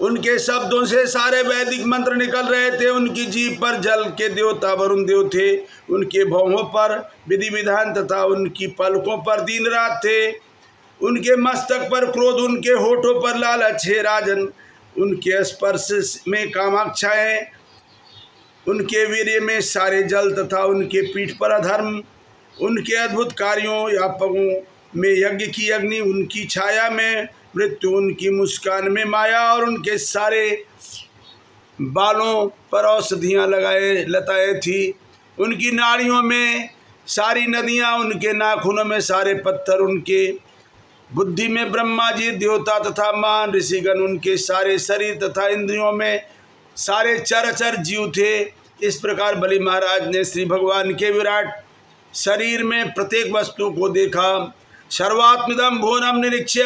उनके शब्दों से सारे वैदिक मंत्र निकल रहे थे। उनकी जीभ पर जल के देवता वरुण देव थे। उनके भौहों पर विधि विधान तथा उनकी पलकों पर दीन रात थे। उनके मस्तक पर क्रोध, उनके होठों पर लालच है राजन। उनके स्पर्श में कामाक्षाएं, उनके वीर्य में सारे जल तथा उनके पीठ पर अधर्म। उनके अद्भुत कार्यों या पगों में यज्ञ की अग्नि, उनकी छाया में मृत्यु, उनकी मुस्कान में माया और उनके सारे बालों पर औषधियाँ लगाए लताएँ थी। उनकी नाड़ियों में सारी नदियाँ, उनके नाखूनों में सारे पत्थर, उनके बुद्धि में ब्रह्मा जी देवता तथा मान ऋषिगण, उनके सारे शरीर तथा इंद्रियों में सारे चराचर जीव थे। इस प्रकार बलि महाराज ने श्री भगवान के विराट शरीर में प्रत्येक वस्तु को देखा। सर्वात्मिदं भुवनं निरीक्ष्य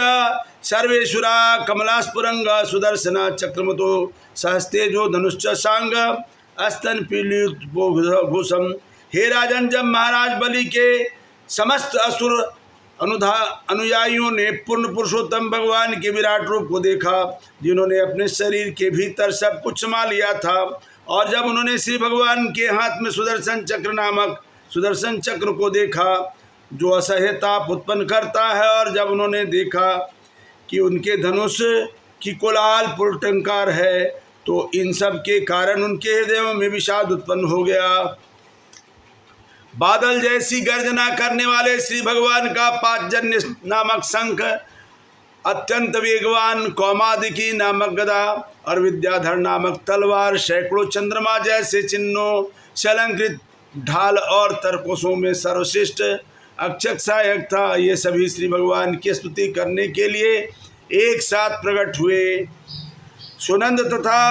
सर्वेश्वरा कमलास्फुरंगा सुदर्शना चक्रमतो सहस्तेजो धनुश्च सांग अस्तन पील्युतभूषम। हे राजन, जब महाराज बलि के समस्त असुर अनुयायियों ने पूर्ण पुरुषोत्तम भगवान के विराट रूप को देखा, जिन्होंने अपने शरीर के भीतर सब कुछ समा लिया था, और जब उन्होंने श्री भगवान के हाथ में सुदर्शन चक्र नामक सुदर्शन चक्र को देखा जो असह्य ताप उत्पन्न करता है, और जब उन्होंने देखा कि उनके धनुष की कोलाहल पुलटंकार है, तो इन सब के कारण उनके हृदयों में विषाद उत्पन्न हो गया। बादल जैसी गर्जना करने वाले श्री भगवान का पांचजन्य नामक शंख, अत्यंत वेगवान कौमादिकी नामक गदा और विद्याधर नामक तलवार, सैकड़ों चंद्रमा जैसे चिन्हों से अलंकृत ढाल और तरकोशों में सर्वश्रेष्ठ अक्षक सहायक था। ये सभी श्री भगवान की स्तुति करने के लिए एक साथ प्रकट हुए। सुनंद तथा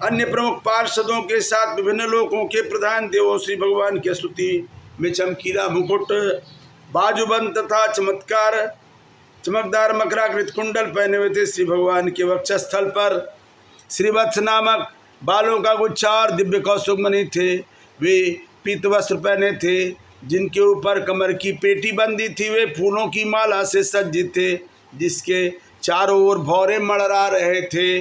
अन्य प्रमुख पार्षदों के साथ विभिन्न लोकों के प्रधान देवों श्री भगवान की स्तुति में चमकीला मुकुट, बाजूबंद तथा चमकदार मकराकृत कुंडल पहने हुए थे। श्री भगवान के वक्षस्थल पर श्रीवत्स नामक बालों का गुच्छा और दिव्य कौस्तुभ मणि थे। वे पीत वस्त्र पहने थे, जिनके ऊपर कमर की पेटी बंदी थी। वे फूलों की माला से सज्जित थे, जिसके चारों ओर भौरे मड़रा रहे थे।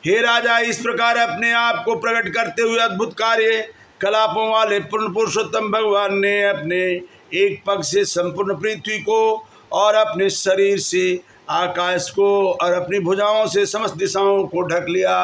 हे राजा, इस प्रकार अपने आप को प्रकट करते हुए अद्भुत कार्य कलापों वाले पूर्ण पुरुषोत्तम भगवान ने अपने एक पग से संपूर्ण पृथ्वी को और अपने शरीर से आकाश को और अपनी भुजाओं से समस्त दिशाओं को ढक लिया।